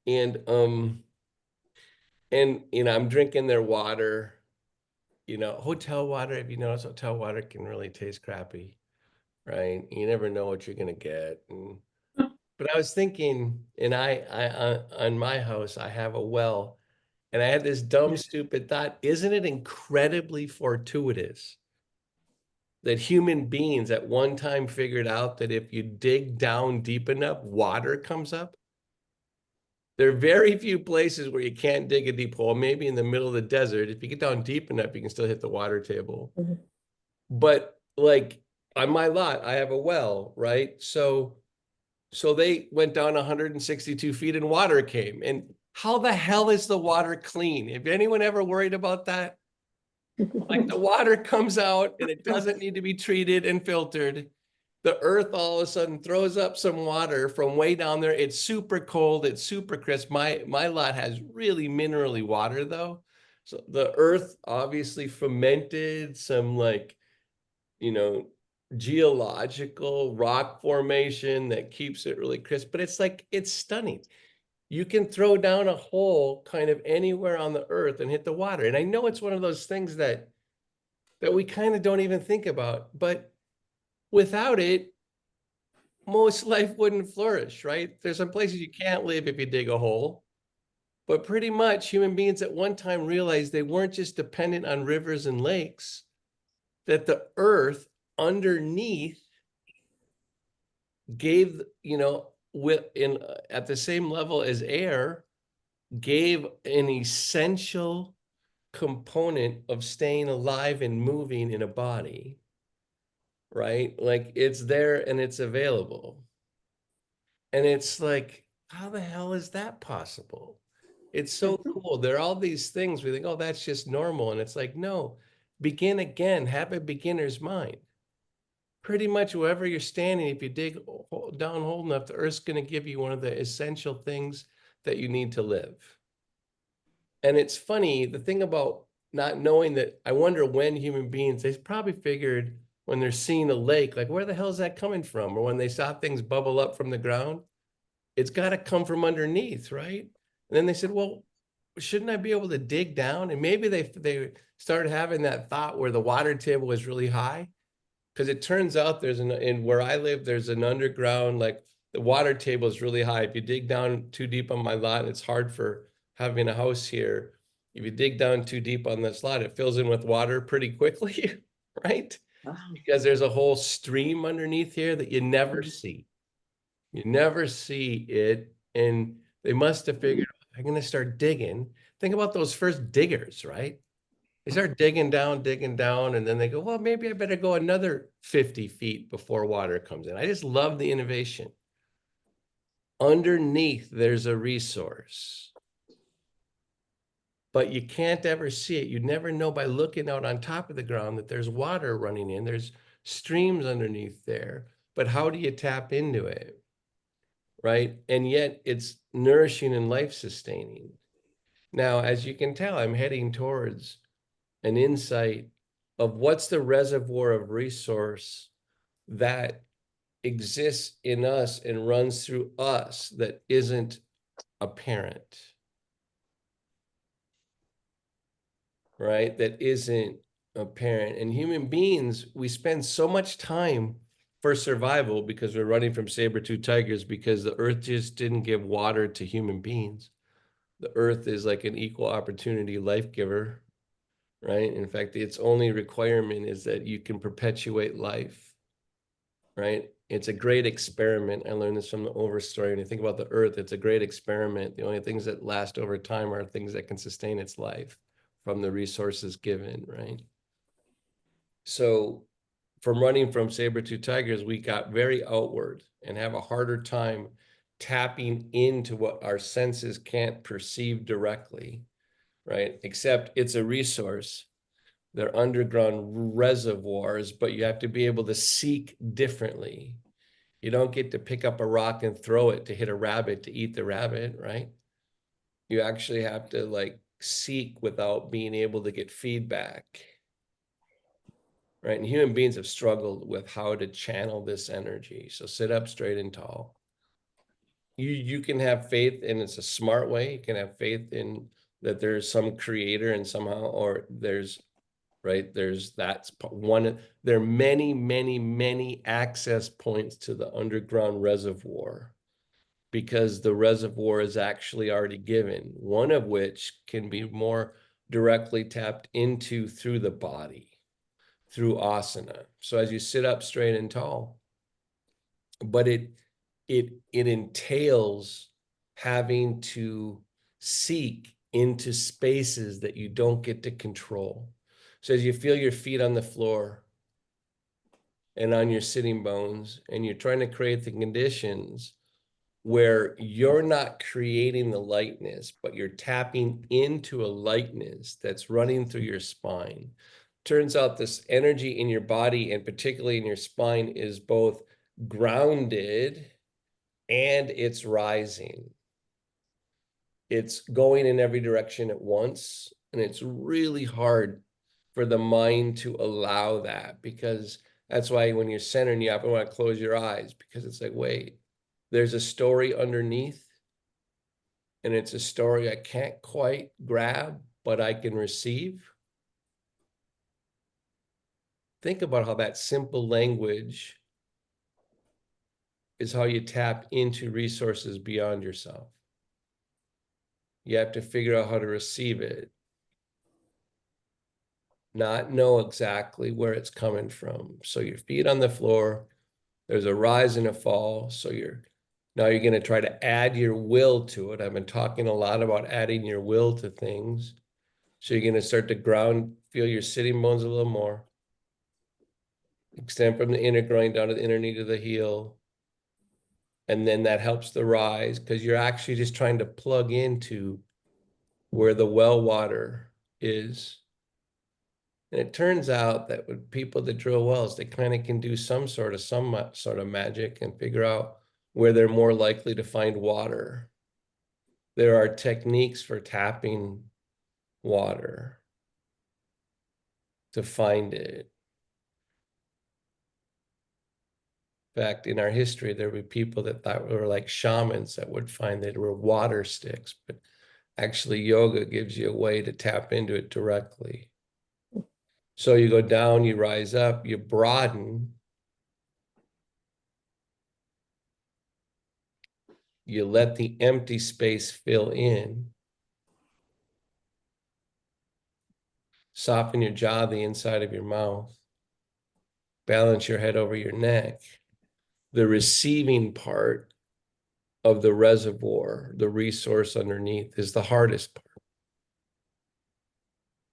And I'm drinking their water, hotel water. If you notice, hotel water can really taste crappy, right? You never know what you're gonna get. But I was thinking, and on my house, I have a well, and I had this dumb, stupid thought: isn't it incredibly fortuitous that human beings at one time figured out that if you dig down deep enough, water comes up? There are very few places where you can't dig a deep hole, maybe in the middle of the desert. If you get down deep enough, you can still hit the water table. Mhm. But like on my lot, I have a well, right? So they went down 162 feet and water came. And how the hell is the water clean? If anyone ever worried about that, like the water comes out and it doesn't need to be treated and filtered. The earth all of a sudden throws up some water from way down there. It's super cold. It's super crisp. My lot has really minerally water though. So the earth obviously fermented some you know, geological rock formation that keeps it really crisp, but it's stunning. You can throw down a hole kind of anywhere on the earth and hit the water. And I know it's one of those things that we kind of don't even think about, but without it, most life wouldn't flourish, right? There's some places you can't live if you dig a hole, but pretty much human beings at one time realized they weren't just dependent on rivers and lakes, that the earth underneath gave, with in at the same level as air, gave an essential component of staying alive and moving in a body, right? Like it's there and it's available. And it's like, how the hell is that possible? It's so cool. There are all these things we think, oh, that's just normal. And it's like, no, begin again, have a beginner's mind. Pretty much wherever you're standing, if you dig down hole enough, the earth's going to give you one of the essential things that you need to live. And it's funny, the thing about not knowing that, I wonder when human beings, they probably figured when they're seeing a lake, like, where the hell is that coming from? Or when they saw things bubble up from the ground, it's got to come from underneath, right? And then they said, well, shouldn't I be able to dig down? And maybe they started having that thought where the water table was really high, because it turns out in where I live, there's an underground, like the water table is really high. If you dig down too deep on my lot, it's hard for having a house here. If you dig down too deep on this lot, it fills in with water pretty quickly, right? Wow. Because there's a whole stream underneath here that you never see. You never see it. And they must have figured, I'm going to start digging. Think about those first diggers, right? They start digging down, and then they go, well, maybe I better go another 50 feet before water comes in. I just love the innovation. Underneath, there's a resource, but you can't ever see it. You never know by looking out on top of the ground that there's water running in. There's streams underneath there. But how do you tap into it? Right? And yet it's nourishing and life sustaining. Now, as you can tell, I'm heading towards an insight of what's the reservoir of resource that exists in us and runs through us that isn't apparent, right? That isn't apparent. And human beings, we spend so much time for survival because we're running from saber-tooth tigers, because the earth just didn't give water to human beings. The earth is like an equal opportunity life giver, right? In fact, its only requirement is that you can perpetuate life, right? It's a great experiment. I learned this from the overstory. When you think about the earth, it's a great experiment. The only things that last over time are things that can sustain its life from the resources given, right? So from running from saber-tooth tigers, we got very outward and have a harder time tapping into what our senses can't perceive directly, right? Except it's a resource. They're underground reservoirs, but you have to be able to seek differently. You don't get to pick up a rock and throw it to hit a rabbit to eat the rabbit, right? You actually have to like seek without being able to get feedback, right? And human beings have struggled with how to channel this energy. So sit up straight and tall. You can have faith, and it's a smart way. You can have faith in that there's some creator and somehow, or there's, right, that's one. There are many, many, many access points to the underground reservoir, because the reservoir is actually already given, one of which can be more directly tapped into through the body, through asana. So as you sit up straight and tall, but it entails having to seek into spaces that you don't get to control. So as you feel your feet on the floor and on your sitting bones, and you're trying to create the conditions where you're not creating the lightness, but you're tapping into a lightness that's running through your spine. Turns out this energy in your body, and particularly in your spine, is both grounded and it's rising. It's going in every direction at once, and it's really hard for the mind to allow that, because that's why when you're centering, you often want to close your eyes, because it's like, wait, there's a story underneath, and it's a story I can't quite grab, but I can receive. Think about how that simple language is how you tap into resources beyond yourself. You have to figure out how to receive it, not know exactly where it's coming from. So your feet on the floor, there's a rise and a fall. So now you're going to try to add your will to it. I've been talking a lot about adding your will to things. So you're going to start to ground, feel your sitting bones a little more. Extend from the inner groin down to the inner knee to the heel. And then that helps the rise, because you're actually just trying to plug into where the well water is. And it turns out that with people that drill wells, they kind of can do some sort of magic and figure out where they're more likely to find water. There are techniques for tapping water to find it. In fact, in our history, there were people that thought were like shamans that would find that were water sticks, but actually yoga gives you a way to tap into it directly. So you go down, you rise up, you broaden, you let the empty space fill in, soften your jaw, the inside of your mouth, balance your head over your neck. The receiving part of the reservoir, the resource underneath, is the hardest part.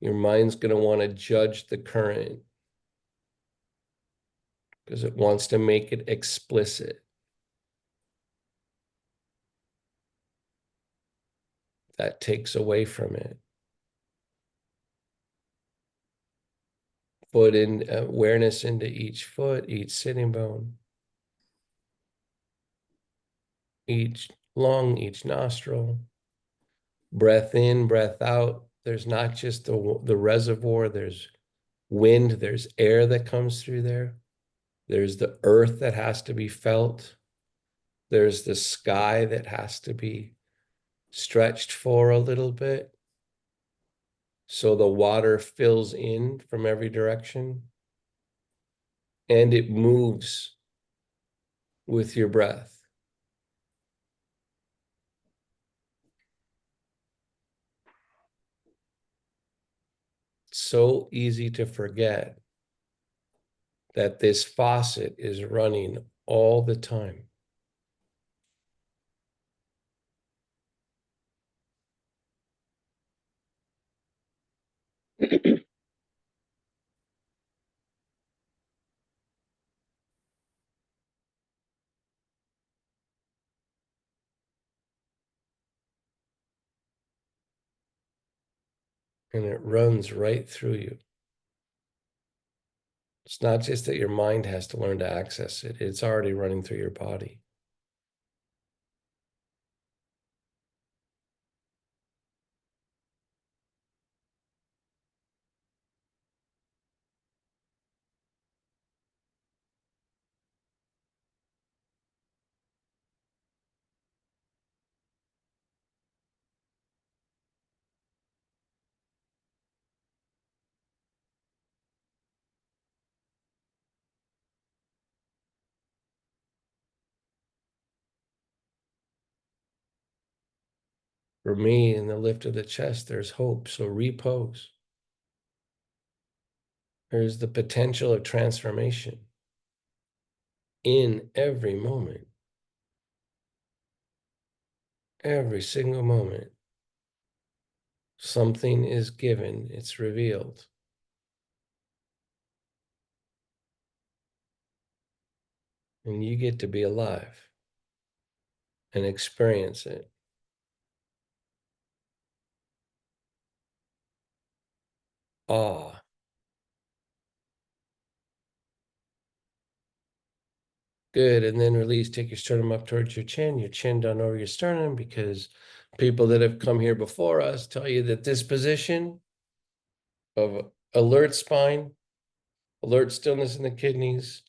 Your mind's going to want to judge the current because it wants to make it explicit. That takes away from it. Put in awareness into each foot, each sitting bone, each lung, each nostril. Breath in, breath out. There's not just the reservoir, there's wind, there's air that comes through there. There's the earth that has to be felt. There's the sky that has to be stretched for a little bit. So the water fills in from every direction and it moves with your breath. It's so easy to forget that this faucet is running all the time. And it runs right through you. It's not just that your mind has to learn to access it, it's already running through your body. For me, in the lift of the chest, there's hope. So repose. There's the potential of transformation in every moment, every single moment. Something is given, it's revealed. And you get to be alive and experience it. Awe. Good. And then release, take your sternum up towards your chin down over your sternum, because people that have come here before us tell you that this position of alert spine, alert stillness in the kidneys,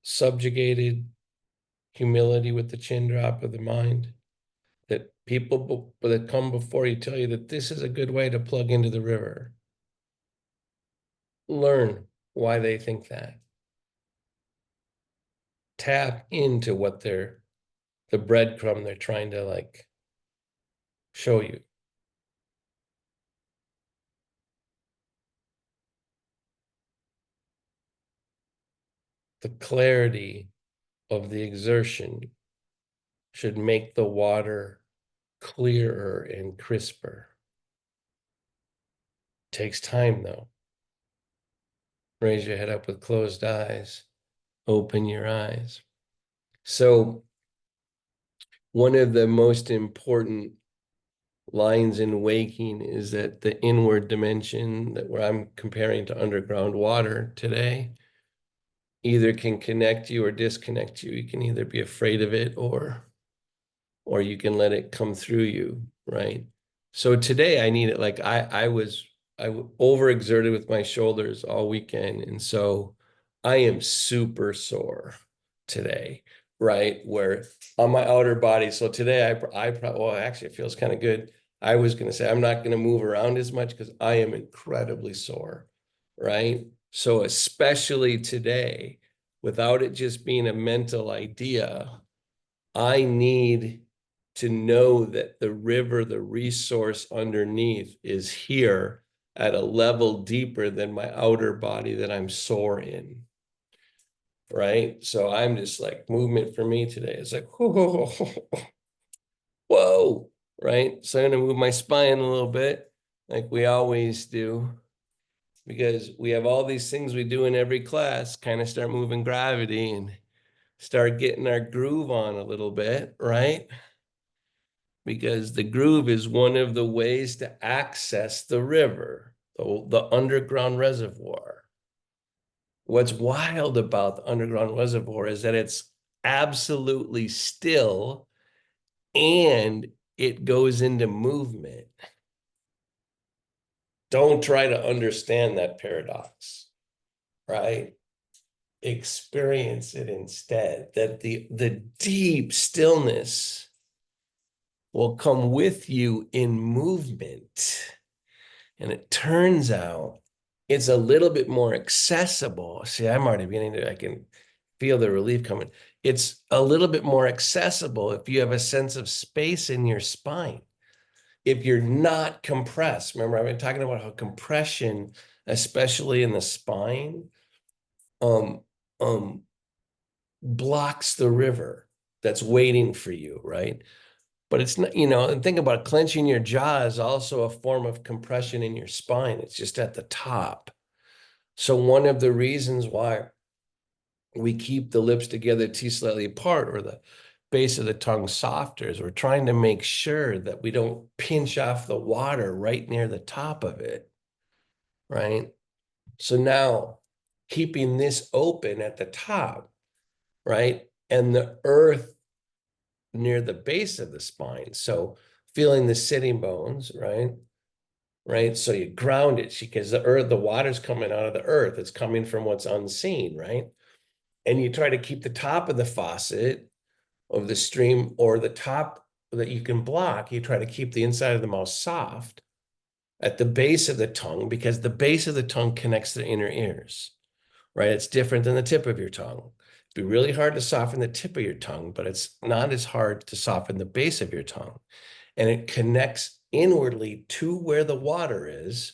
subjugated humility with the chin drop of the mind, that people that come before you tell you that this is a good way to plug into the river. Learn why they think that. Tap into what the breadcrumb they're trying to like show you. The clarity of the exertion should make the water clearer and crisper. Takes time though. Raise your head up with closed eyes. Open your eyes. So one of the most important lines in waking is that the inward dimension, that where I'm comparing to underground water today, either can connect you or disconnect you. You can either be afraid of it or you can let it come through you, right? So today I need it. Like I overexerted with my shoulders all weekend, and so I am super sore today, right? Where on my outer body. So today well, actually it feels kind of good. I was going to say I'm not going to move around as much because I am incredibly sore, right? So especially today, without it just being a mental idea, I need to know that the river, the resource underneath, is here at a level deeper than my outer body that I'm sore in. Right? So I'm just like, movement for me today is like, whoa, whoa, right? So I'm gonna move my spine a little bit, like we always do, because we have all these things we do in every class, kind of start moving gravity and start getting our groove on a little bit, right? Because the groove is one of the ways to access the river, the underground reservoir. What's wild about the underground reservoir is that it's absolutely still and it goes into movement. Don't try to understand that paradox, right? Experience it instead, that the deep stillness will come with you in movement. And it turns out it's a little bit more accessible. See, I'm already beginning to, I can feel the relief coming. It's a little bit more accessible if you have a sense of space in your spine. If you're not compressed, remember, I've been talking about how compression, especially in the spine, um, um, blocks the river that's waiting for you, right? But it's not, and think about it, clenching your jaw is also a form of compression in your spine. It's just at the top. So one of the reasons why we keep the lips together, teeth slightly apart, or the base of the tongue softer, is we're trying to make sure that we don't pinch off the water right near the top of it, right? So now keeping this open at the top, right? And the earth near the base of the spine. So feeling the sitting bones, right? Right. So you ground it because the water's coming out of the earth. It's coming from what's unseen, right? And you try to keep the top of the faucet of the stream, or the top that you can block. You try to keep the inside of the mouth soft at the base of the tongue, because the base of the tongue connects the inner ears, right? It's different than the tip of your tongue. be really hard to soften the tip of your tongue, but it's not as hard to soften the base of your tongue. And it connects inwardly to where the water is,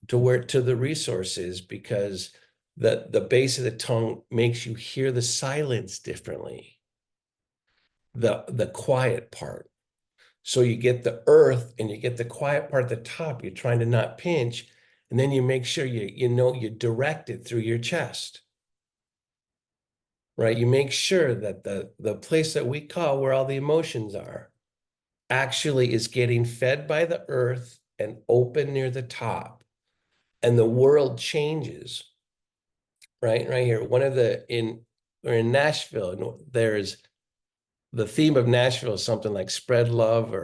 to the resource is, because the base of the tongue makes you hear the silence differently, the quiet part. So you get the earth and you get the quiet part at the top. You're trying to not pinch, and then you make sure you direct it through your chest. Right? You make sure that the place that we call where all the emotions are actually is getting fed by the earth and open near the top. And the world changes. Right here. We're in Nashville, and there's the theme of Nashville is something like spread love,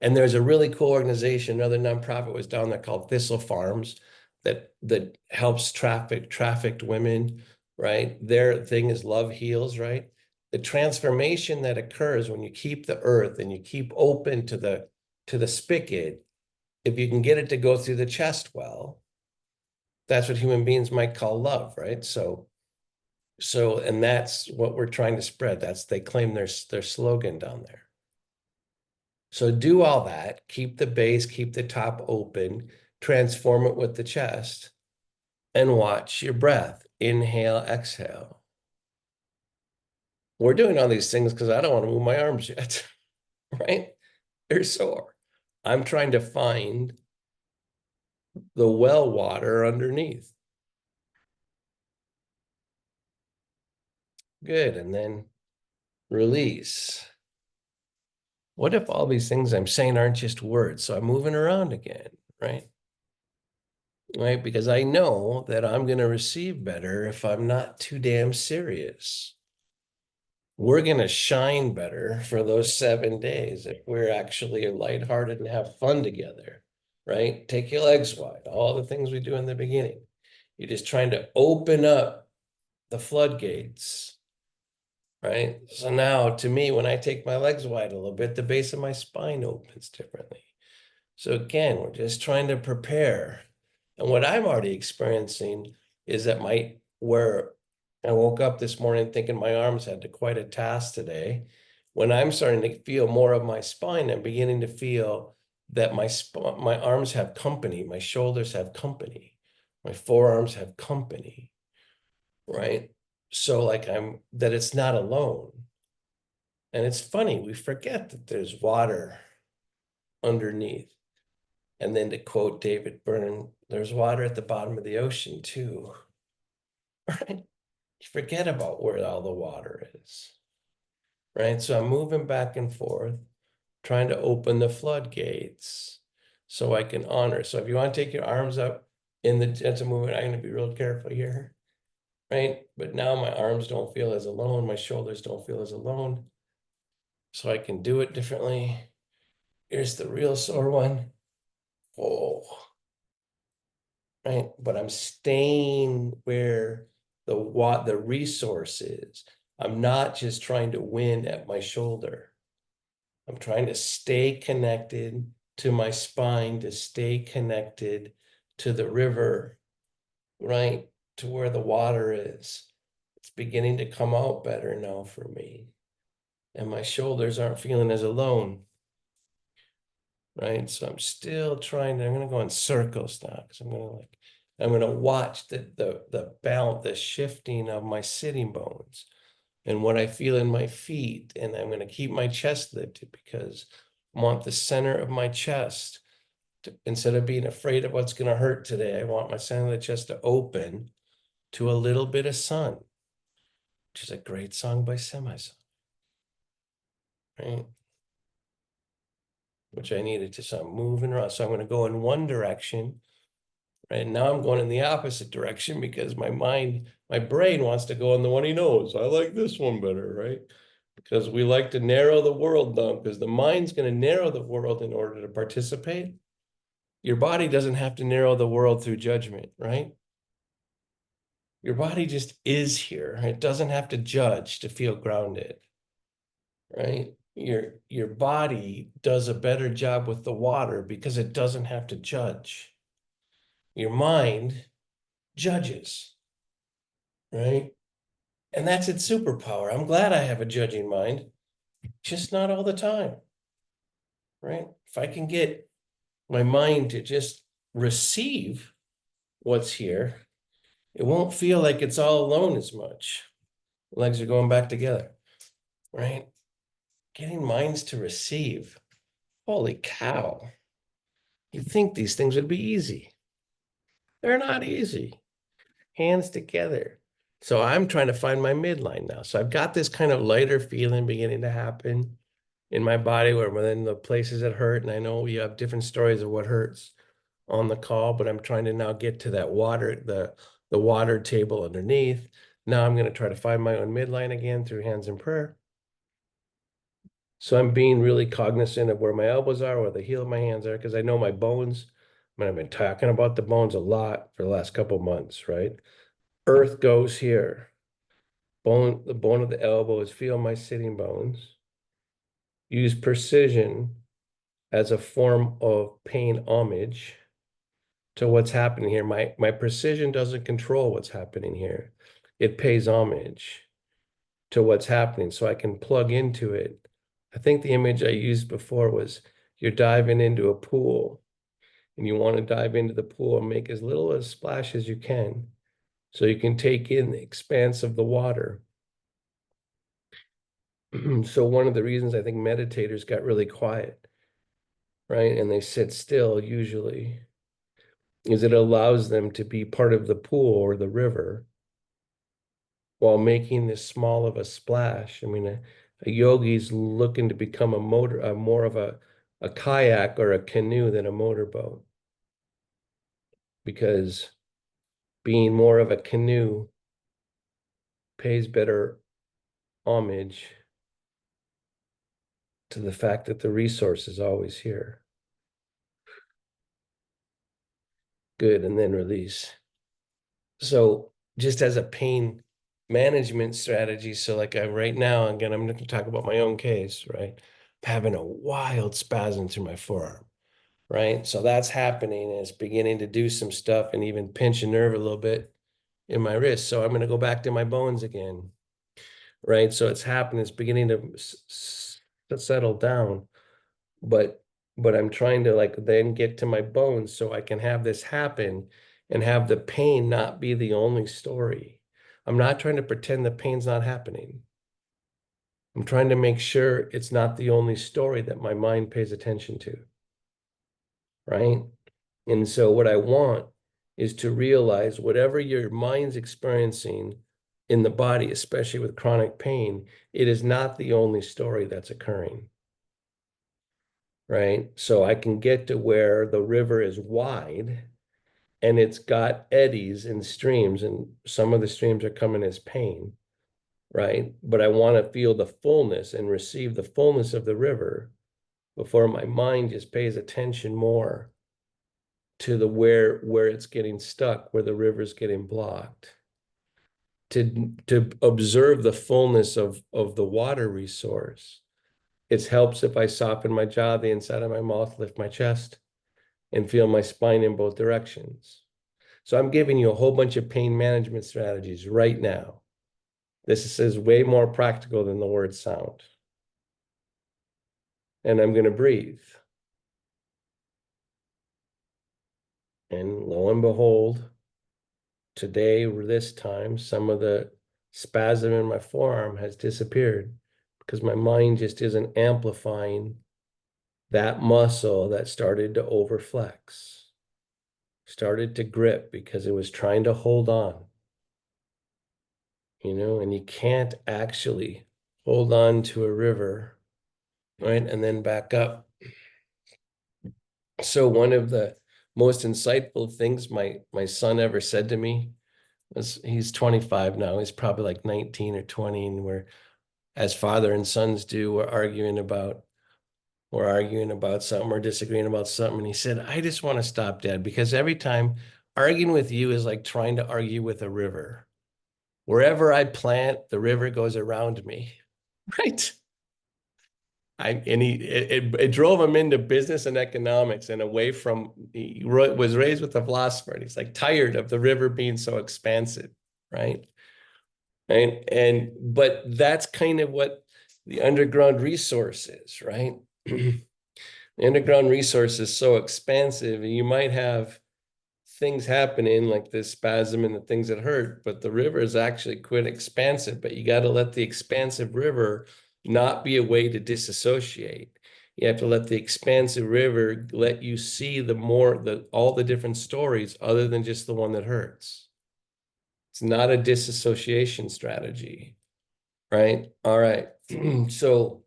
and there's a really cool organization, another nonprofit was down there called Thistle Farms that helps trafficked women, right? Their thing is love heals, right? The transformation that occurs when you keep the earth and you keep open to the spigot, if you can get it to go through the chest well, that's what human beings might call love, right? And that's what we're trying to spread. They claim their slogan down there. So do all that, keep the base, keep the top open, transform it with the chest, and watch your breath. Inhale, exhale. We're doing all these things because I don't want to move my arms yet, right? They're sore. I'm trying to find the well water underneath. Good, and then release. What if all these things I'm saying aren't just words? So I'm moving around again, right? Right? Because I know that I'm going to receive better if I'm not too damn serious. We're going to shine better for those 7 days if we're actually lighthearted and have fun together, right? Take your legs wide, all the things we do in the beginning. You're just trying to open up the floodgates, right? So now, to me, when I take my legs wide a little bit, the base of my spine opens differently. So again, we're just trying to prepare. And what I'm already experiencing is that where I woke up this morning thinking my arms had quite a task today. When I'm starting to feel more of my spine, I'm beginning to feel that my arms have company, my shoulders have company, my forearms have company, right? So that it's not alone. And it's funny, we forget that there's water underneath. And then to quote David Byrne, there's water at the bottom of the ocean too, right? You forget about where all the water is, right? So I'm moving back and forth, trying to open the floodgates so I can honor. So if you want to take your arms up in the gentle movement, I'm going to be real careful here, right? But now my arms don't feel as alone. My shoulders don't feel as alone. So I can do it differently. Here's the real sore one. Oh, right? But I'm staying where the resource is. I'm not just trying to win at my shoulder. I'm trying to stay connected to my spine, to stay connected to the river, right? To where the water is. It's beginning to come out better now for me. And my shoulders aren't feeling as alone. Right? So I'm still I'm gonna go in circles now because I'm gonna watch the balance, the shifting of my sitting bones and what I feel in my feet. And I'm gonna keep my chest lifted because I want the center of my chest instead of being afraid of what's gonna hurt today, I want my center of the chest to open to a little bit of sun, which is a great song by Semis, right? Which I needed to. So I'm moving around. So I'm going to go in one direction. Right now I'm going in the opposite direction because my brain wants to go in the one he knows. I like this one better, right? Because we like to narrow the world down because the mind's going to narrow the world in order to participate. Your body doesn't have to narrow the world through judgment, right? Your body just is here. It doesn't have to judge to feel grounded, right? Your body does a better job with the water because it doesn't have to judge. Your mind judges, right? And that's its superpower. I'm glad I have a judging mind, just not all the time, right? If I can get my mind to just receive what's here, it won't feel like it's all alone as much. Legs are going back together, right? Getting minds to receive. Holy cow. You'd think these things would be easy. They're not easy. Hands together. So I'm trying to find my midline now. So I've got this kind of lighter feeling beginning to happen in my body where within the places that hurt. And I know we have different stories of what hurts on the call, but I'm trying to now get to that water, the water table underneath. Now I'm going to try to find my own midline again through hands in prayer. So I'm being really cognizant of where my elbows are, where the heel of my hands are, because I know my bones. I mean, I've been talking about the bones a lot for the last couple of months, right? Earth goes here. The bone of the elbow is feel my sitting bones. Use precision as a form of paying homage to what's happening here. My precision doesn't control what's happening here. It pays homage to what's happening so I can plug into it. I think the image I used before was you're diving into a pool and you want to dive into the pool and make as little a splash as you can so you can take in the expanse of the water. So one of the reasons I think meditators got really quiet, right, and they sit still usually, is it allows them to be part of the pool or the river while making this small of a splash. I mean, a yogi's looking to become more of a kayak or a canoe than a motorboat, because being more of a canoe pays better homage to the fact that the resource is always here. Good, and then release. So just as a pain management strategy, so like right now, again, I'm going to talk about my own case, right? I'm having a wild spasm through my forearm, right? So that's happening and it's beginning to do some stuff and even pinch a nerve a little bit in my wrist. So I'm going to go back to my bones again, right? So it's happening, it's beginning to settle down, but I'm trying to like then get to my bones so I can have this happen and have the pain not be the only story. I'm not trying to pretend the pain's not happening. I'm trying to make sure it's not the only story that my mind pays attention to, right? And so what I want is to realize whatever your mind's experiencing in the body, especially with chronic pain, it is not the only story that's occurring, right? So I can get to where the river is wide and it's got eddies and streams, and some of the streams are coming as pain, right? But I want to feel the fullness and receive the fullness of the river before my mind just pays attention more to the where it's getting stuck, where the river's getting blocked. To observe the fullness of the water resource. It helps if I soften my jaw, the inside of my mouth, lift my chest, and feel my spine in both directions. So I'm giving you a whole bunch of pain management strategies right now. This is way more practical than the word sound. And I'm going to breathe. And lo and behold, today, this time, some of the spasm in my forearm has disappeared because my mind just isn't amplifying that muscle that started to overflex, started to grip because it was trying to hold on, and you can't actually hold on to a river, right? And then back up. So one of the most insightful things my son ever said to me was, he's 25 now, he's probably like 19 or 20, and we're, as father and sons do, we're arguing about something or disagreeing about something. And he said, I just want to stop, Dad, because every time arguing with you is like trying to argue with a river. Wherever I plant, the river goes around me, right? It drove him into business and economics and away from, he was raised with a philosopher, and he's like tired of the river being so expansive, right? But that's kind of what the underground resource is, right? The underground resource is so expansive, and you might have things happening like this spasm and the things that hurt, but the river is actually quite expansive. But you got to let the expansive river not be a way to disassociate. You have to let the expansive river let you see all the different stories other than just the one that hurts. It's not a disassociation strategy, right? All right. So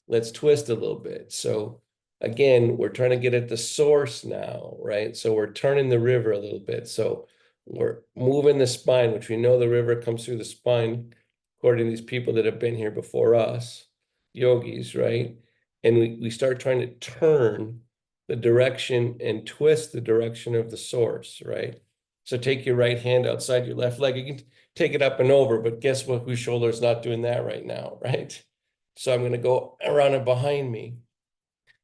let's twist a little bit. So again, we're trying to get at the source now, right? So we're turning the river a little bit. So we're moving the spine, which we know the river comes through the spine, according to these people that have been here before us, yogis, right? And we start trying to turn the direction and twist the direction of the source, right? So take your right hand outside your left leg. You can take it up and over, but guess what? Whose shoulder is not doing that right now, right? So I'm going to go around and behind me.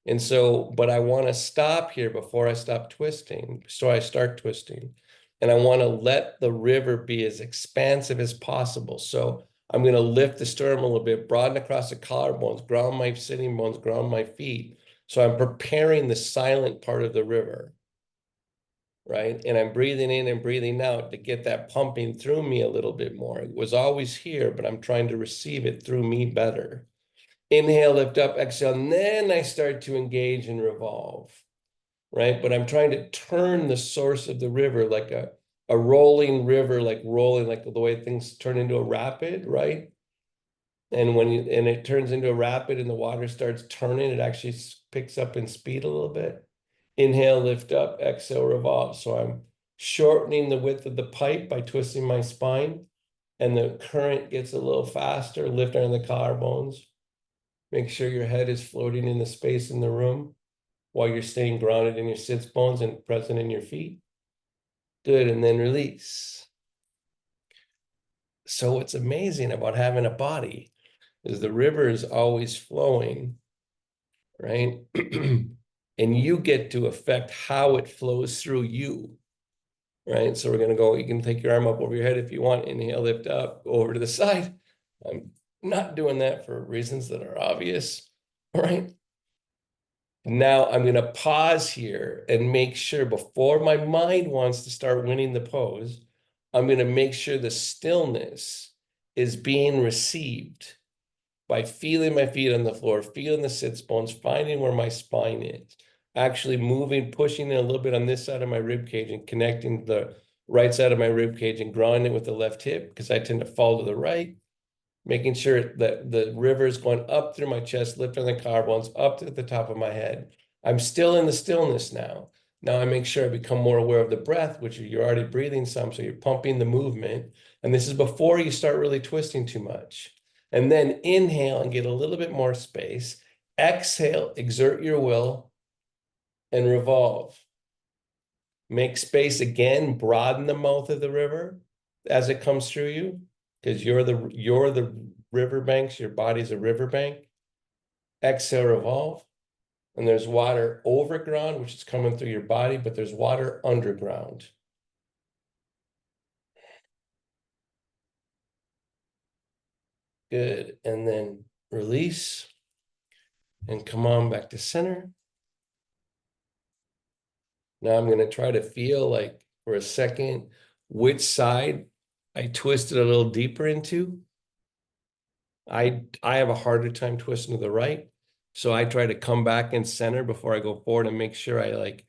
And so, but I want to stop here before I stop twisting. So I start twisting. And I want to let the river be as expansive as possible. So I'm going to lift the sternum a little bit, broaden across the collarbones, ground my sitting bones, ground my feet. So I'm preparing the silent part of the river, right? And I'm breathing in and breathing out to get that pumping through me a little bit more. It was always here, but I'm trying to receive it through me better. Inhale, lift up, exhale, and then I start to engage and revolve, right? But I'm trying to turn the source of the river like a rolling river, like rolling, like the way things turn into a rapid, right? And and it turns into a rapid and the water starts turning, it actually picks up in speed a little bit. Inhale, lift up, exhale, revolve. So I'm shortening the width of the pipe by twisting my spine, and the current gets a little faster, lifting on the collarbones. Make sure your head is floating in the space in the room while you're staying grounded in your sits bones and present in your feet. Good, and then release. So what's amazing about having a body is the river is always flowing, right? And you get to affect how it flows through you, right? So we're going to go, you can take your arm up over your head if you want. Inhale, lift up, go over to the side. I'm not doing that for reasons that are obvious, right? Now I'm going to pause here and make sure before my mind wants to start winning the pose, I'm going to make sure the stillness is being received by feeling my feet on the floor, feeling the sits bones, finding where my spine is, actually moving, pushing in a little bit on this side of my rib cage and connecting the right side of my rib cage and grounding it with the left hip because I tend to fall to the right, making sure that the river is going up through my chest, lifting the collarbones up to the top of my head. I'm still in the stillness now. Now I make sure I become more aware of the breath, which you're already breathing some, so you're pumping the movement. And this is before you start really twisting too much. And then inhale and get a little bit more space. Exhale, exert your will, and revolve. Make space again, broaden the mouth of the river as it comes through you, because you're the riverbanks, your body's a riverbank. Exhale, revolve. And there's water overground, which is coming through your body, but there's water underground. Good. And then release and come on back to center. Now I'm going to try to feel like for a second which side I twisted a little deeper into. I have a harder time twisting to the right. So I try to come back in center before I go forward and make sure I like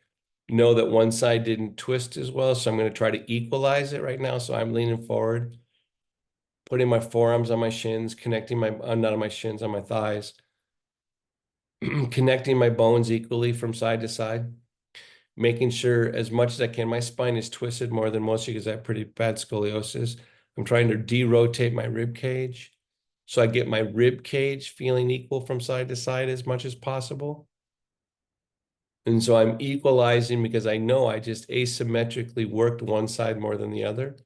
know that one side didn't twist as well. So I'm going to try to equalize it right now. So I'm leaning forward, putting my forearms on my shins, connecting my, not on my shins, on my thighs, connecting my bones equally from side to side, making sure as much as I can, my spine is twisted more than most because I have pretty bad scoliosis. I'm trying to de-rotate my rib cage. So I get my rib cage feeling equal from side to side as much as possible. And so I'm equalizing because I know I just asymmetrically worked one side more than the other.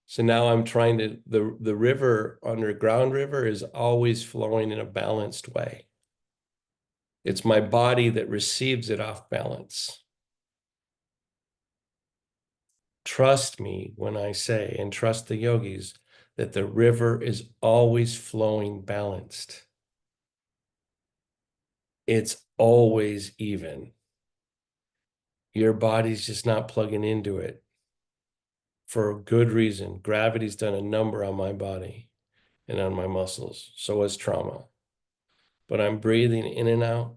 So now I'm trying to, the river, underground river is always flowing in a balanced way. It's my body that receives it off balance. Trust me when I say, and trust the yogis, that the river is always flowing balanced. It's always even. Your body's just not plugging into it for a good reason. Gravity's done a number on my body and on my muscles. So has trauma. But I'm breathing in and out.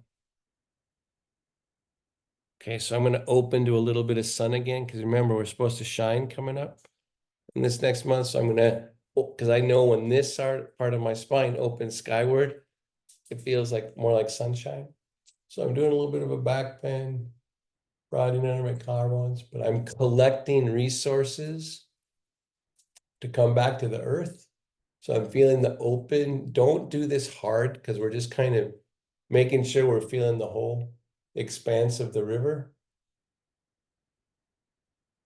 Okay, so I'm going to open to a little bit of sun again, because remember, we're supposed to shine coming up in this next month. So I'm going to, because I know when this part of my spine opens skyward, it feels like more like sunshine. So I'm doing a little bit of a back bend, riding under my collarbones, but I'm collecting resources to come back to the earth. So I'm feeling the open. Don't do this hard, because we're just kind of making sure we're feeling the whole expanse of the river.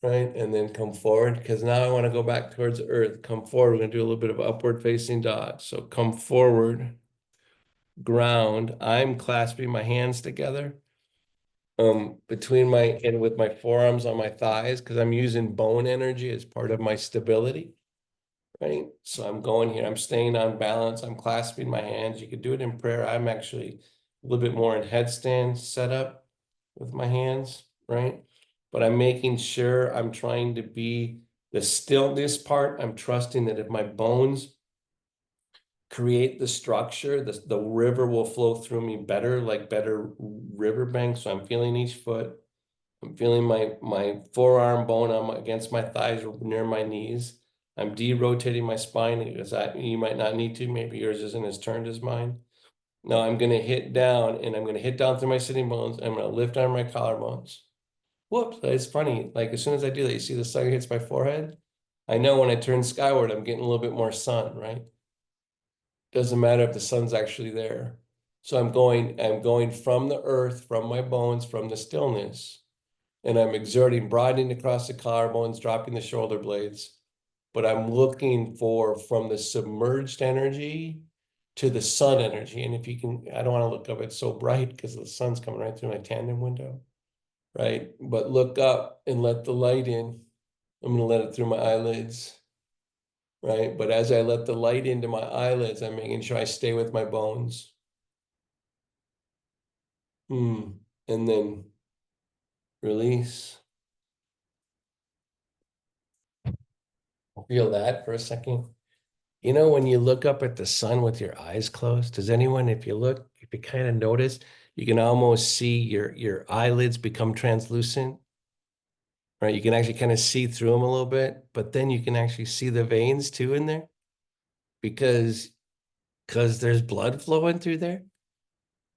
Right? And then come forward, because now I want to go back towards the earth. Come forward. We're going to do a little bit of upward facing dog. So come forward, ground. I'm clasping my hands together between my and with my forearms on my thighs, because I'm using bone energy as part of my stability. Right? So I'm going here. I'm staying on balance. I'm clasping my hands. You could do it in prayer. I'm actually a little bit more in headstand setup with my hands, right? But I'm making sure I'm trying to be the stillness part. I'm trusting that if my bones create the structure, the river will flow through me better, like better river banks. So I'm feeling each foot. I'm feeling my forearm bone against my thighs near my knees. I'm de-rotating my spine, because you might not need to. Maybe yours isn't as turned as mine. Now I'm going to hit down, and I'm going to hit down through my sitting bones. I'm going to lift on my collarbones. Whoops, it's funny. Like as soon as I do that, you see the sun hits my forehead. I know when I turn skyward, I'm getting a little bit more sun, right? Doesn't matter if the sun's actually there. So I'm going from the earth, from my bones, from the stillness, and I'm exerting, broadening across the collarbones, dropping the shoulder blades. But I'm looking for from the submerged energy to the sun energy. And if you can, I don't want to look up, it's so bright because the sun's coming right through my tandem window, right? But look up and let the light in. I'm going to let it through my eyelids, right? But as I let the light into my eyelids, I'm making sure I stay with my bones. And then release. Feel that for a second. You know, when you look up at the sun with your eyes closed, does anyone, if you kind of notice, you can almost see your eyelids become translucent, right? You can actually kind of see through them a little bit, but then you can actually see the veins too in there, because there's blood flowing through there.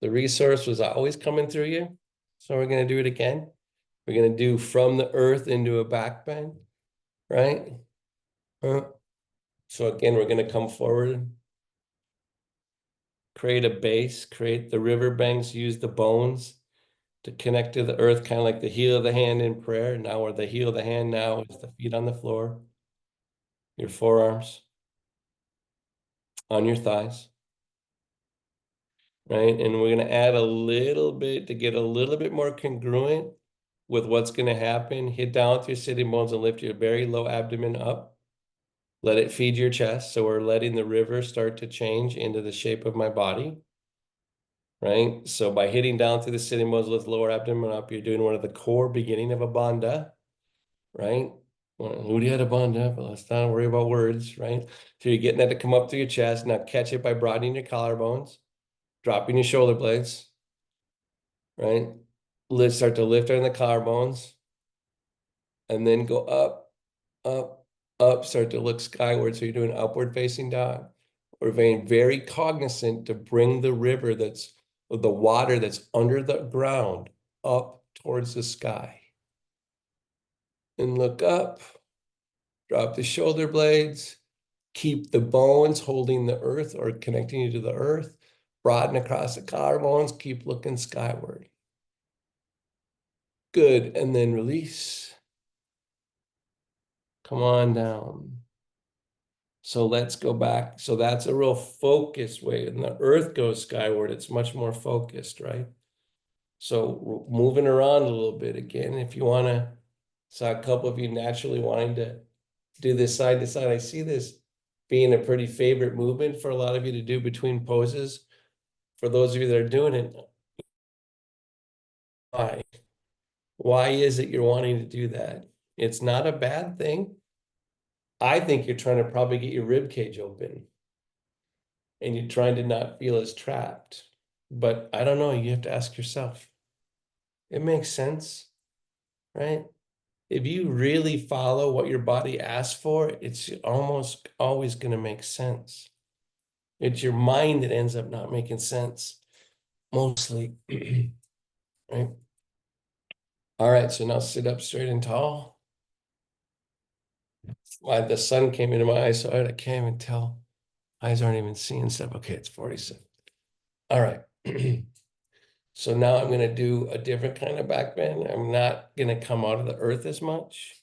The resource was always coming through you. So we're going to do it again. We're going to do from the earth into a back bend, right? So again, we're going to come forward, create a base, create the river banks, use the bones to connect to the earth, kind of like the heel of the hand in prayer. Now, where the heel of the hand now is the feet on the floor, your forearms on your thighs, right? And we're going to add a little bit to get a little bit more congruent with what's going to happen. Hit down with your sitting bones and lift your very low abdomen up. Let it feed your chest. So we're letting the river start to change into the shape of my body, right? So by hitting down through the sitting bones, lift lower abdomen up, you're doing one of the core beginning of a bandha, right? Uddiyana bandha, but let's not worry about words, right? So you're getting that to come up through your chest. Now catch it by broadening your collarbones, dropping your shoulder blades, right? Start to lift on the collarbones, and then go up, up, up, start to look skyward. So you're doing upward facing dog. We're being very cognizant to bring the river the water that's under the ground up towards the sky. And look up, drop the shoulder blades, keep the bones holding the earth or connecting you to the earth, broaden across the collarbones, keep looking skyward. Good, and then release. Come on down. So let's go back. So that's a real focused way. And the earth goes skyward, it's much more focused, right? So moving around a little bit again, if you want to, saw a couple of you naturally wanting to do this side to side. I see this being a pretty favorite movement for a lot of you to do between poses. For those of you that are doing it, why? Why is it you're wanting to do that? It's not a bad thing. I think you're trying to probably get your rib cage open and you're trying to not feel as trapped. But I don't know, you have to ask yourself. It makes sense, right? If you really follow what your body asks for, it's almost always going to make sense. It's your mind that ends up not making sense, mostly, right? All right, so now sit up straight and tall. Why the sun came into my eyes, so I can't even tell. Eyes aren't even seeing stuff. Okay, it's 47. All right. So now I'm gonna do a different kind of back bend. I'm not gonna come out of the earth as much,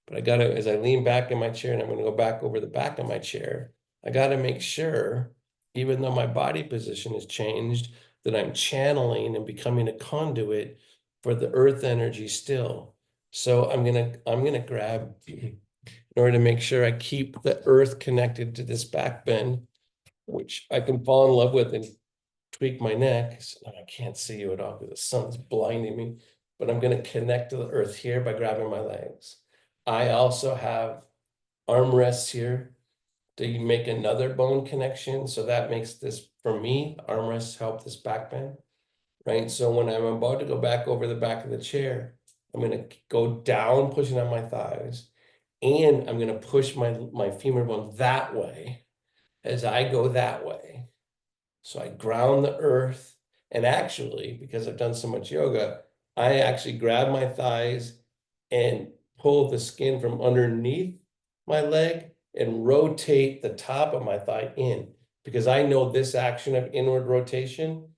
but I gotta, as I lean back in my chair and I'm gonna go back over the back of my chair, I gotta make sure, even though my body position has changed, that I'm channeling and becoming a conduit for the earth energy still. So I'm gonna grab, in order to make sure I keep the earth connected to this back bend, which I can fall in love with and tweak my neck. So I can't see you at all because the sun's blinding me, but I'm going to connect to the earth here by grabbing my legs. I also have armrests here to make another bone connection. So that makes this, for me, armrests help this back bend, right? So when I'm about to go back over the back of the chair, I'm going to go down, pushing on my thighs, and I'm going to push my femur bone that way as I go that way. So I ground the earth. And actually, because I've done so much yoga, I actually grab my thighs and pull the skin from underneath my leg and rotate the top of my thigh in, because I know this action of inward rotation,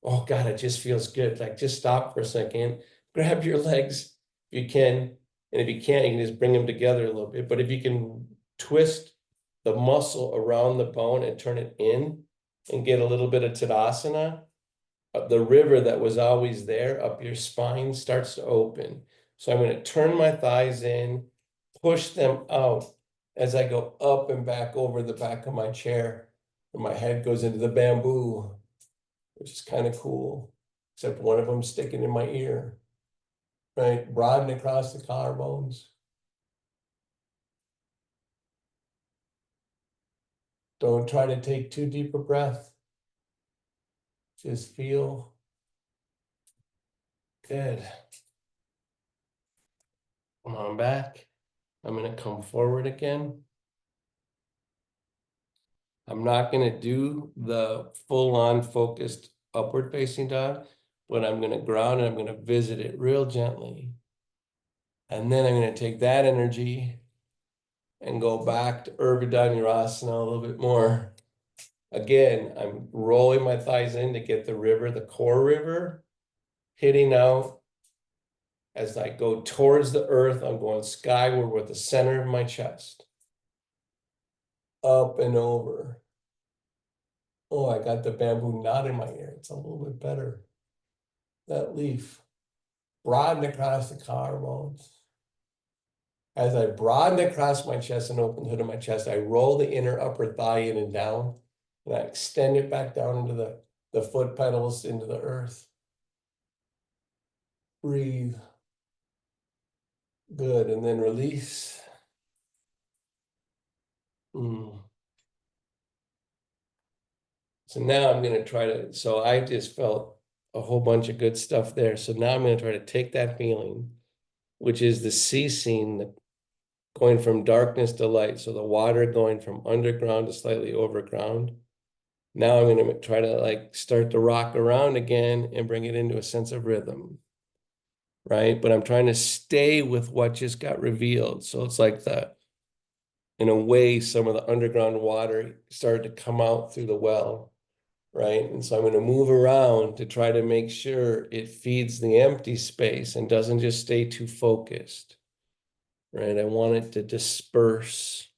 oh God, it just feels good. Like, just stop for a second, grab your legs if you can. And if you can't, you can just bring them together a little bit. But if you can twist the muscle around the bone and turn it in and get a little bit of Tadasana, the river that was always there up your spine starts to open. So I'm going to turn my thighs in, push them out as I go up and back over the back of my chair. And my head goes into the bamboo, which is kind of cool, except one of them sticking in my ear, right? Broaden across the collarbones. Don't try to take too deep a breath. Just feel good. Come on back. I'm going to come forward again. I'm not going to do the full-on focused upward facing dog, but I'm going to ground and I'm going to visit it real gently. And then I'm going to take that energy and go back to Urdhva a little bit more. Again, I'm rolling my thighs in to get the river, the core river, hitting out. As I go towards the earth, I'm going skyward with the center of my chest. Up and over. Oh, I got the bamboo knot in my ear. It's a little bit better. That leaf. Broaden across the collarbones. As I broaden across my chest and open the hood of my chest, I roll the inner upper thigh in and down, and I extend it back down into the foot pedals into the earth. Breathe. Good, and then release. So now I'm going to try to, so I just felt a whole bunch of good stuff there. So now I'm going to try to take that feeling, which is the ceasing, going from darkness to light. So the water going from underground to slightly overground. Now I'm going to try to like start to rock around again and bring it into a sense of rhythm, right? But I'm trying to stay with what just got revealed. So it's like in a way, some of the underground water started to come out through the well, right? And so I'm going to move around to try to make sure it feeds the empty space and doesn't just stay too focused, right? I want it to disperse,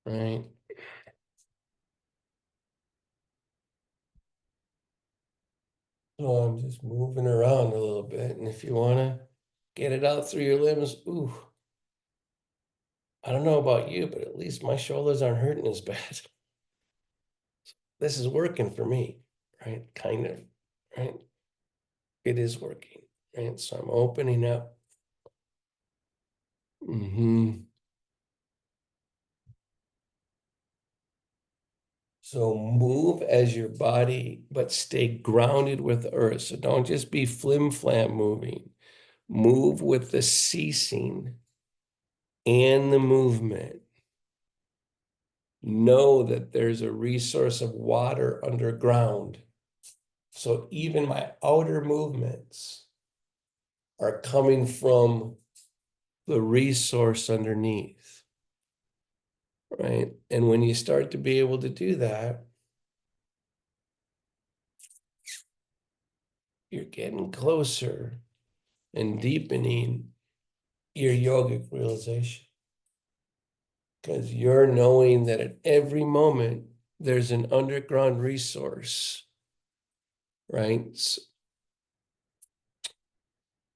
right? So I'm just moving around a little bit. And if you want to get it out through your limbs, ooh. I don't know about you, but at least my shoulders aren't hurting as bad. This is working for me, right? Kind of, right? It is working, right? So I'm opening up. So move as your body, but stay grounded with the earth. So don't just be flim flam moving. Move with the ceasing and the movement. Know that there's a resource of water underground. So even my outer movements are coming from the resource underneath, right? And when you start to be able to do that, you're getting closer and deepening your yogic realization. Because you're knowing that at every moment there's an underground resource, right?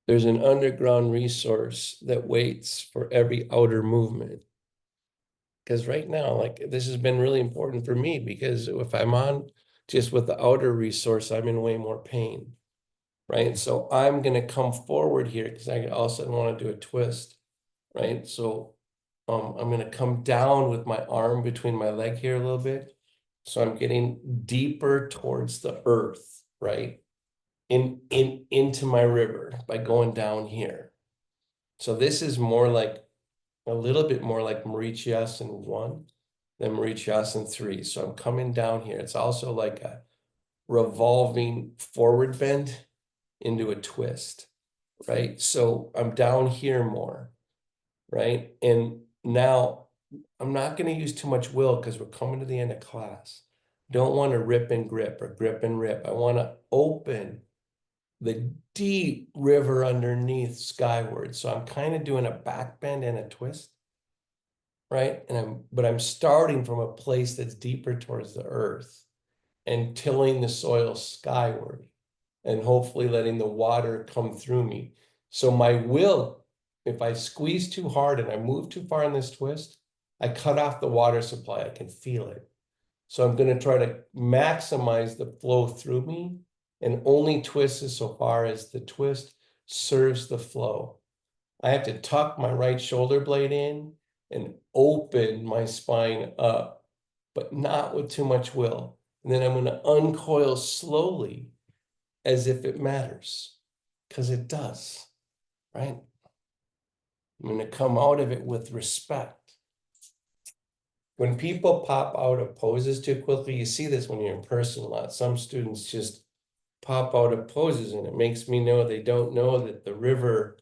There's an underground resource that waits for every outer movement. Because right now, like this has been really important for me because if I'm on just with the outer resource, I'm in way more pain, right? So I'm going to come forward here because I all of a sudden want to do a twist, right? So I'm going to come down with my arm between my leg here a little bit. So I'm getting deeper towards the earth, right? Into my river by going down here. So this is more like a little bit more like Mauritiusan 1 than Mauritiusan 3. So I'm coming down here. It's also like a revolving forward bend into a twist, right? So I'm down here more, right? And now I'm not going to use too much will because we're coming to the end of class. Don't want to rip and grip or grip and rip. I want to open the deep river underneath skyward. So I'm kind of doing a back bend and a twist, right? But I'm starting from a place that's deeper towards the earth and tilling the soil skyward and hopefully letting the water come through me. So my will, if I squeeze too hard and I move too far in this twist, I cut off the water supply. I can feel it. So I'm going to try to maximize the flow through me and only twist as so far as the twist serves the flow. I have to tuck my right shoulder blade in and open my spine up, but not with too much will. And then I'm going to uncoil slowly as if it matters, because it does, right? I'm going to come out of it with respect. When people pop out of poses too quickly, you see this when you're in person a lot. Some students just pop out of poses, and it makes me know they don't know that the river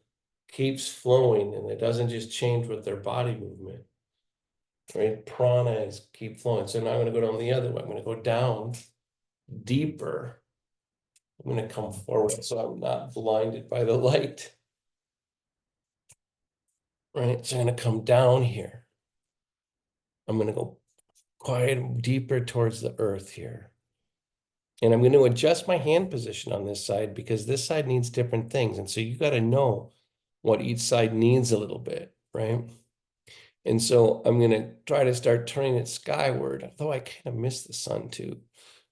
keeps flowing and it doesn't just change with their body movement, right? Prana is keep flowing. So now I'm going to go down the other way. I'm going to go down deeper. I'm going to come forward so I'm not blinded by the light, right? So I'm going to come down here. I'm going to go quite deeper towards the earth here. And I'm going to adjust my hand position on this side because this side needs different things. And so you got to know what each side needs a little bit, right? And so I'm going to try to start turning it skyward, although I kind of miss the sun too,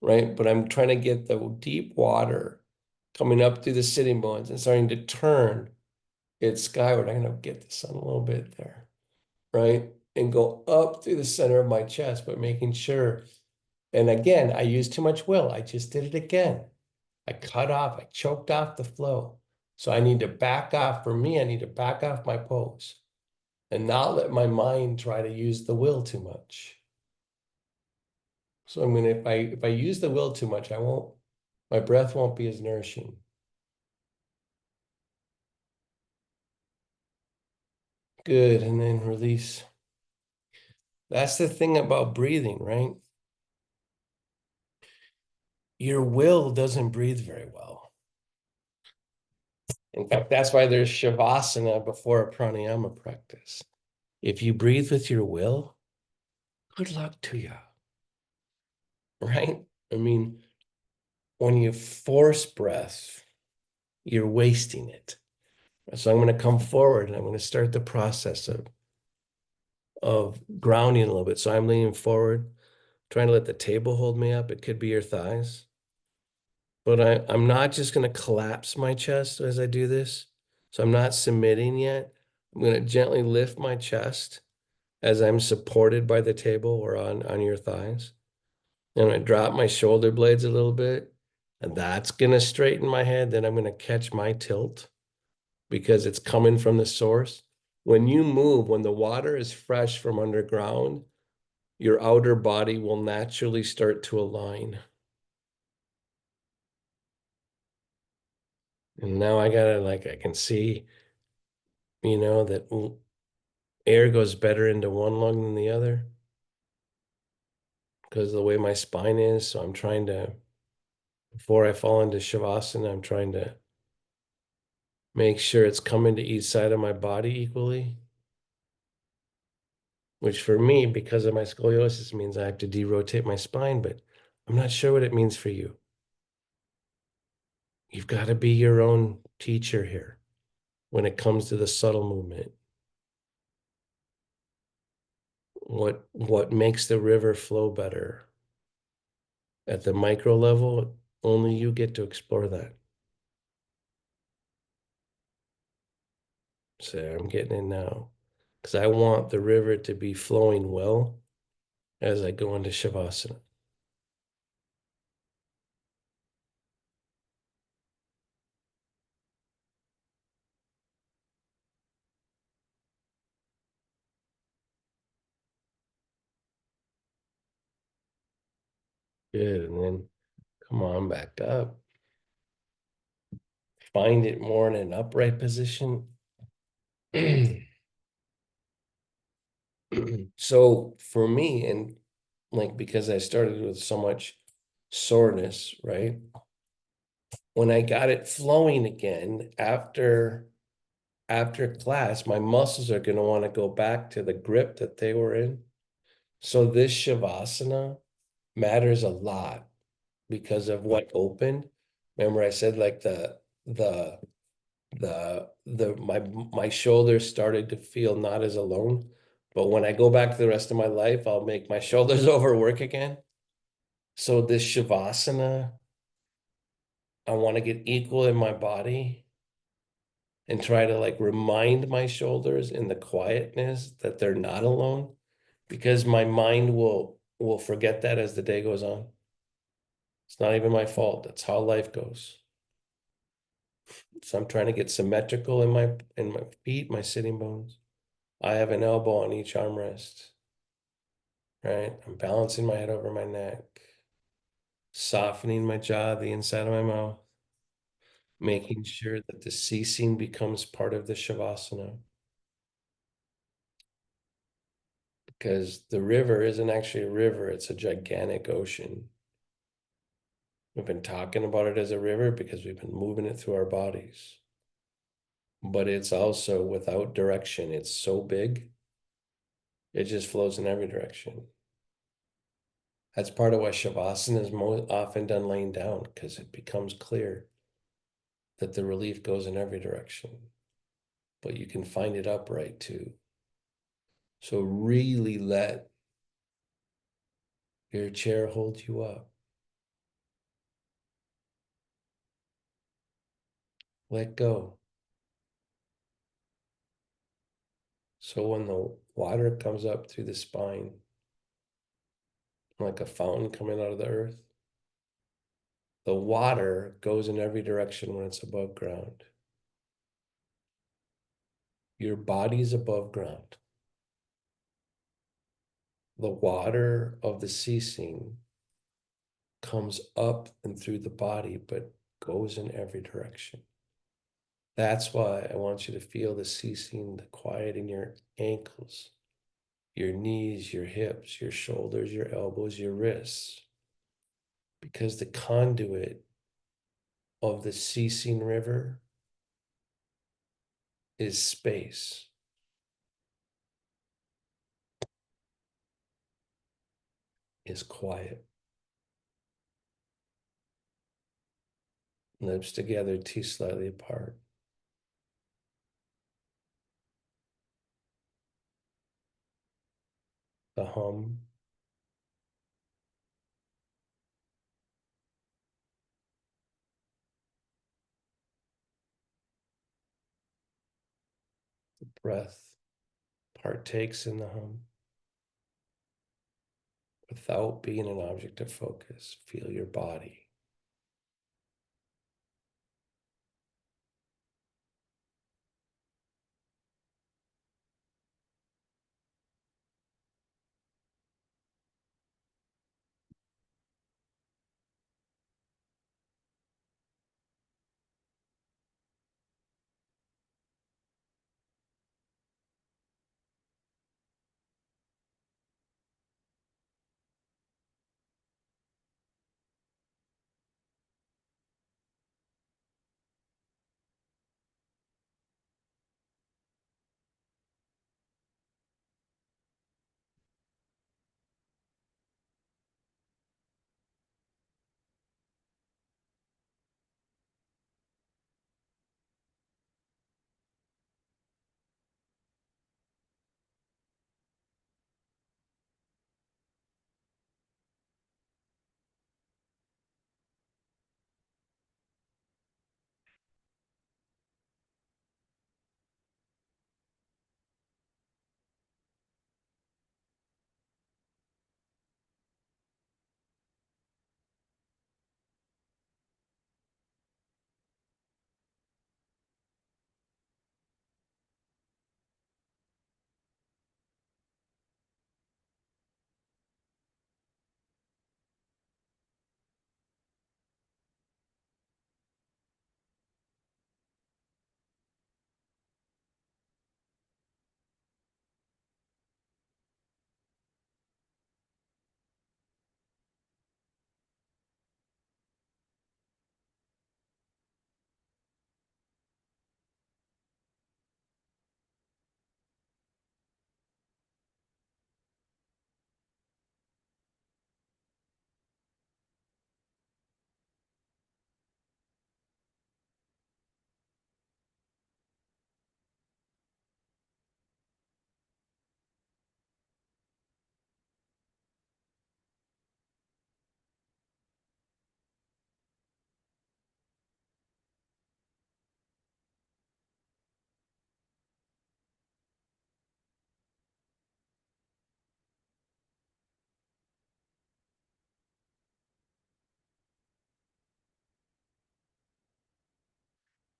right? But I'm trying to get the deep water coming up through the sitting bones and starting to turn it skyward. I'm going to get the sun a little bit there, right? And go up through the center of my chest, but making sure. And again, I used too much will. I just did it again. I cut off, I choked off the flow. So I need to back off. For me, I need to back off my pose and not let my mind try to use the will too much. So I'm gonna, if I use the will too much, my breath won't be as nourishing. Good, and then release. That's the thing about breathing, right? Your will doesn't breathe very well. In fact, that's why there's shavasana before a pranayama practice. If you breathe with your will, good luck to you, right? I mean, when you force breath, you're wasting it. So I'm going to come forward and I'm going to start the process of of grounding a little bit. So I'm leaning forward, trying to let the table hold me up. It could be your thighs. But I'm not just going to collapse my chest as I do this. So I'm not submitting yet. I'm going to gently lift my chest as I'm supported by the table or on your thighs. And I drop my shoulder blades a little bit. And that's going to straighten my head. Then I'm going to catch my tilt because it's coming from the source. When you move, when the water is fresh from underground, your outer body will naturally start to align. And now I gotta, like, I can see, that air goes better into one lung than the other because of the way my spine is. So I'm trying to, before I fall into Shavasana, I'm trying to make sure it's coming to each side of my body equally, which for me, because of my scoliosis, means I have to derotate my spine, but I'm not sure what it means for you. You've got to be your own teacher here when it comes to the subtle movement. What makes the river flow better? At the micro level, only you get to explore that. So I'm getting in now because I want the river to be flowing well as I go into Shavasana. Good. And then come on back up. Find it more in an upright position. So for me, and like because I started with so much soreness, right? When I got it flowing again after class, my muscles are going to want to go back to the grip that they were in. So this Shavasana matters a lot because of what opened. Remember I said like the my shoulders started to feel not as alone. But when I go back to the rest of my life, I'll make my shoulders overwork again. So this Shavasana, I want to get equal in my body and try to like remind my shoulders in the quietness that they're not alone because my mind will forget that as the day goes on. It's not even my fault. That's how life goes. So I'm trying to get symmetrical in my feet, my sitting bones. I have an elbow on each armrest, right? I'm balancing my head over my neck, softening my jaw, the inside of my mouth, making sure that the ceasing becomes part of the Shavasana. Because the river isn't actually a river, it's a gigantic ocean. We've been talking about it as a river because we've been moving it through our bodies. But it's also without direction. It's so big, it just flows in every direction. That's part of why Shavasana is most often done laying down because it becomes clear that the relief goes in every direction. But you can find it upright too. So really let your chair hold you up. Let go. So when the water comes up through the spine, like a fountain coming out of the earth, the water goes in every direction when it's above ground. Your body's above ground. The water of the ceasing comes up and through the body, but goes in every direction. That's why I want you to feel the ceasing, the quiet in your ankles, your knees, your hips, your shoulders, your elbows, your wrists. Because the conduit of the ceasing river is space, is quiet. Lips together, teeth slightly apart. the hum, the breath partakes in the hum without being an object of focus. Feel your body.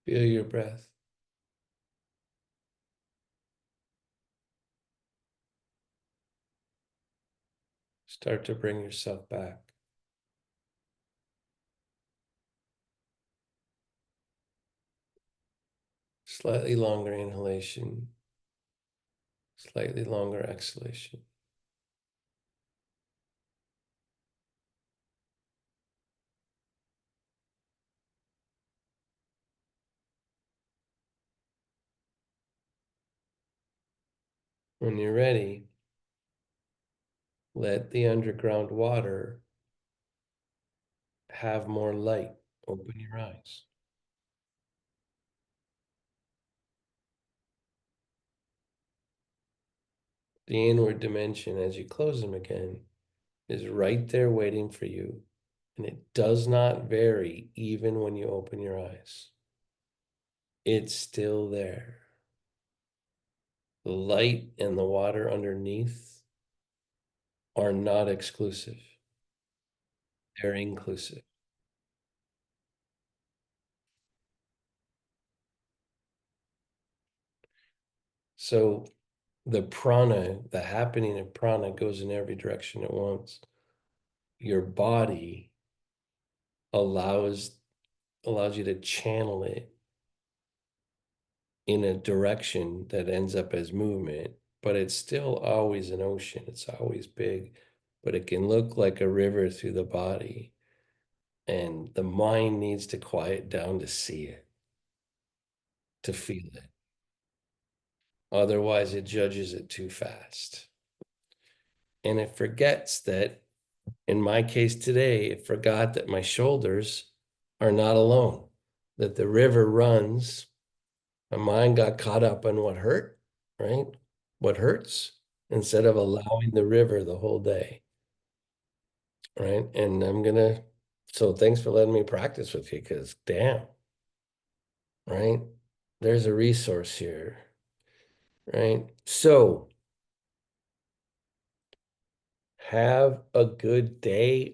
Feel your breath. Start to bring yourself back. Slightly longer inhalation, slightly longer exhalation. When you're ready, let the underground water have more light. Open your eyes. The inward dimension, as you close them again, is right there waiting for you. And it does not vary even when you open your eyes. It's still there. The light and the water underneath are not exclusive. They're inclusive. So the prana, the happening of prana goes in every direction at once. Your body allows you to channel it in a direction that ends up as movement, but it's still always an ocean. It's always big, but it can look like a river through the body. And the mind needs to quiet down to see it, to feel it. Otherwise, it judges it too fast. And it forgets that, in my case today, it forgot that my shoulders are not alone, that the river runs. My mind got caught up on what hurt, right? What hurts. instead of allowing the river the whole day. Right. And so thanks for letting me practice with you, because damn, right? There's a resource here. Right. So have a good day.